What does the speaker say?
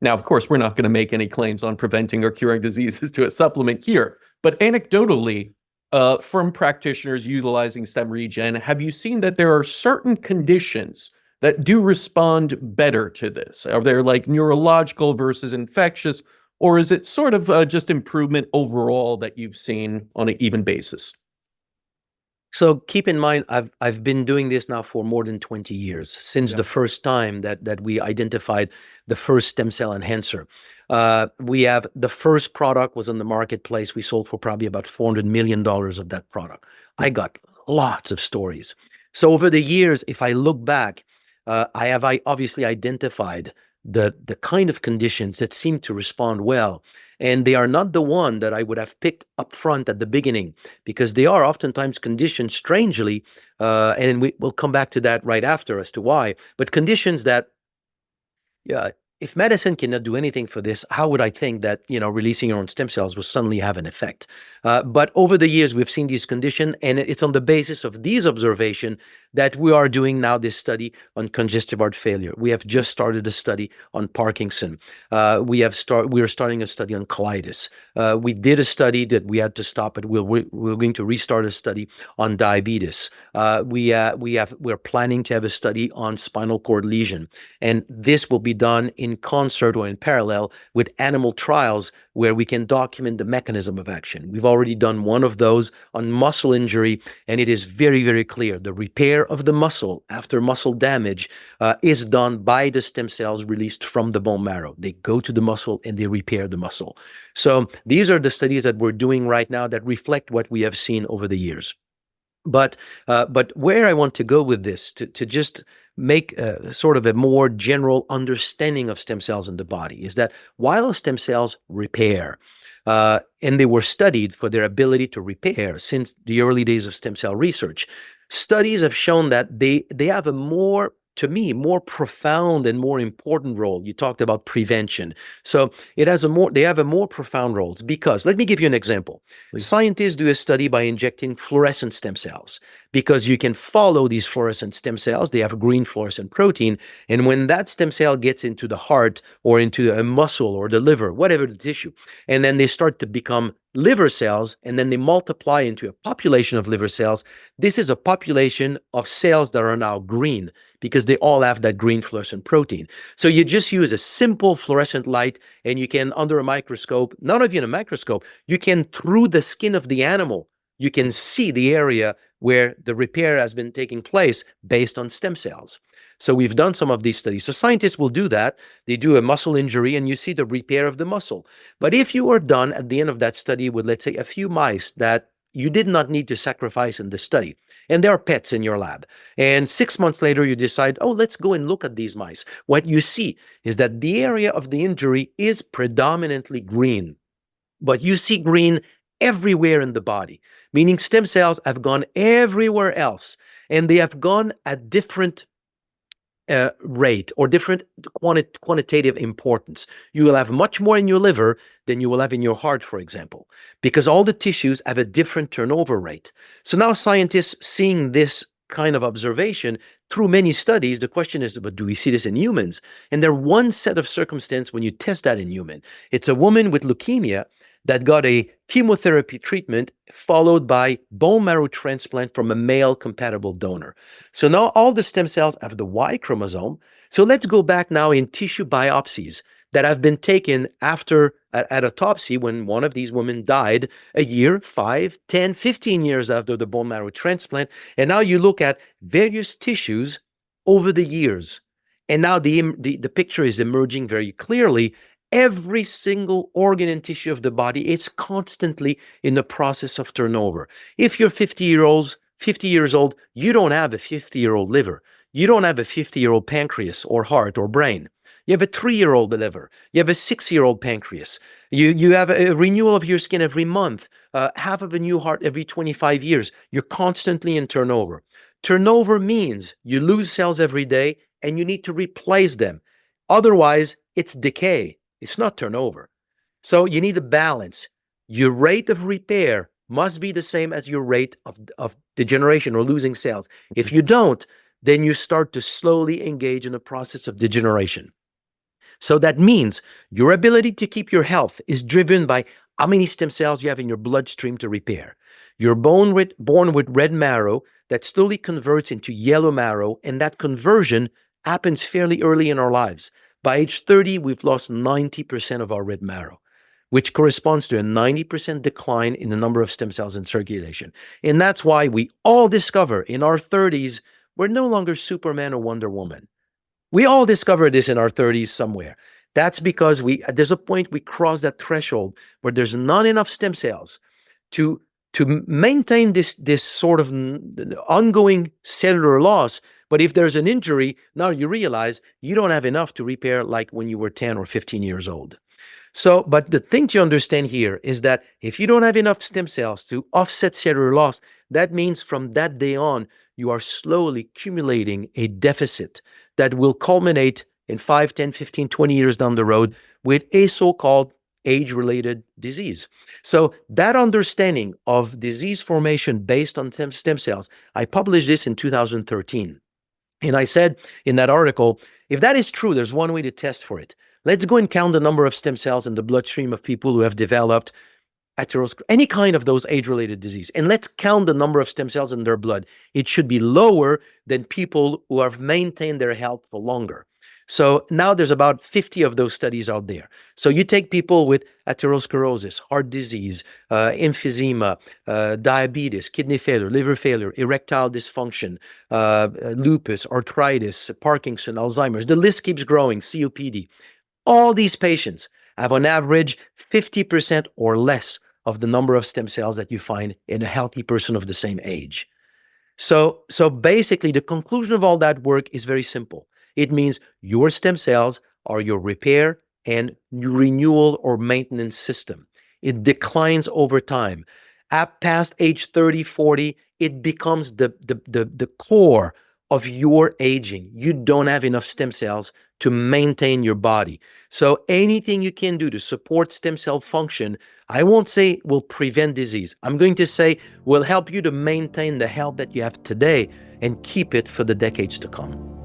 Now, of course, we're not going to make any claims on preventing or curing diseases to a supplement here, but anecdotally, from practitioners utilizing STEMREGEN, have you seen that there are certain conditions that do respond better to this? Are there like neurological versus infectious, or is it sort of just improvement overall that you've seen on an even basis? So keep in mind, I've been doing this now for more than 20 years, since Yeah. the first time that we identified the first stem cell enhancer. We have the first product was on the marketplace. We sold for probably about $400 million of that product. I got lots of stories. So over the years, if I look back, I obviously identified the kind of conditions that seem to respond well. And they are not the one that I would have picked up front at the beginning, because they are oftentimes conditions, strangely, and we'll come back to that right after as to why, but conditions that, yeah, if medicine cannot do anything for this, how would I think that, releasing your own stem cells will suddenly have an effect? But over the years, we've seen these conditions, and it's on the basis of these observations that we are doing now this study on congestive heart failure. We have just started a study on Parkinson. We are starting a study on colitis. We did a study that we had to stop, but we're going to restart a study on diabetes. We're planning to have a study on spinal cord lesion, and this will be done in concert or in parallel with animal trials where we can document the mechanism of action. We've already done one of those on muscle injury, and it is very, very clear. The repair of the muscle after muscle damage is done by the stem cells released from the bone marrow. They go to the muscle and they repair the muscle. So these are the studies that we're doing right now that reflect what we have seen over the years. But where I want to go with this, to just make sort of a more general understanding of stem cells in the body, is that while stem cells repair, and they were studied for their ability to repair since the early days of stem cell research, studies have shown that they have a more, to me, more profound and more important role. You talked about prevention. So they have a more profound role, because let me give you an example. Please. Scientists do a study by injecting fluorescent stem cells, because you can follow these fluorescent stem cells. They have a green fluorescent protein. And when that stem cell gets into the heart or into a muscle or the liver, whatever the tissue, and then they start to become liver cells, and then they multiply into a population of liver cells. This is a population of cells that are now green, because they all have that green fluorescent protein. So you just use a simple fluorescent light, and you can, under a microscope, not even a microscope, you can, through the skin of the animal, you can see the area where the repair has been taking place based on stem cells. So we've done some of these studies. So scientists will do that. They do a muscle injury, and you see the repair of the muscle. But if you are done at the end of that study with, let's say, a few mice that you did not need to sacrifice in the study, and they are pets in your lab, and 6 months later you decide, oh, let's go and look at these mice, what you see is that the area of the injury is predominantly green, but you see green everywhere in the body, meaning stem cells have gone everywhere else, and they have gone at different rate or different quantitative importance. You will have much more in your liver than you will have in your heart, for example, because all the tissues have a different turnover rate. So now scientists, seeing this kind of observation through many studies, the question is, but do we see this in humans? And there one set of circumstance when you test that in human. It's a woman with leukemia that got a chemotherapy treatment followed by bone marrow transplant from a male compatible donor. So now all the stem cells have the Y chromosome. So let's go back now in tissue biopsies that have been taken after at autopsy, when one of these women died a year, 5, 10, 15 years after the bone marrow transplant. And now you look at various tissues over the years. And now the picture is emerging very clearly. Every single organ and tissue of the body is constantly in the process of turnover. If you're 50 years old, you don't have a 50-year-old liver. You don't have a 50-year-old pancreas or heart or brain. You have a 3-year-old liver. You have a 6-year-old pancreas. You have a renewal of your skin every month, half of a new heart every 25 years. You're constantly in turnover. Turnover means you lose cells every day and you need to replace them. Otherwise, it's decay. It's not turnover. So you need a balance. Your rate of repair must be the same as your rate of degeneration or losing cells. If you don't, then you start to slowly engage in a process of degeneration. So that means your ability to keep your health is driven by how many stem cells you have in your bloodstream to repair. You're born with red marrow that slowly converts into yellow marrow, and that conversion happens fairly early in our lives. By age 30, we've lost 90% of our red marrow, which corresponds to a 90% decline in the number of stem cells in circulation. And that's why we all discover in our 30s, we're no longer Superman or Wonder Woman. We all discover this in our 30s somewhere. That's because there's a point we cross that threshold where there's not enough stem cells to maintain this sort of ongoing cellular loss. But if there's an injury, now you realize you don't have enough to repair like when you were 10 or 15 years old. So, but the thing to understand here is that if you don't have enough stem cells to offset cellular loss, that means from that day on, you are slowly accumulating a deficit that will culminate in 5, 10, 15, 20 years down the road with a so-called age-related disease. So that understanding of disease formation based on stem cells, I published this in 2013. And I said in that article, if that is true, there's one way to test for it. Let's go and count the number of stem cells in the bloodstream of people who have developed any kind of those age-related disease. And let's count the number of stem cells in their blood. It should be lower than people who have maintained their health for longer. So now there's about 50 of those studies out there. So you take people with atherosclerosis, heart disease, emphysema, diabetes, kidney failure, liver failure, erectile dysfunction, lupus, arthritis, Parkinson, Alzheimer's. The list keeps growing, COPD. All these patients have on average 50% or less of the number of stem cells that you find in a healthy person of the same age. So basically, the conclusion of all that work is very simple. It means your stem cells are your repair and renewal or maintenance system. It declines over time. At past age 30, 40, it becomes the core of your aging. You don't have enough stem cells to maintain your body. So anything you can do to support stem cell function, I won't say will prevent disease. I'm going to say will help you to maintain the health that you have today and keep it for the decades to come.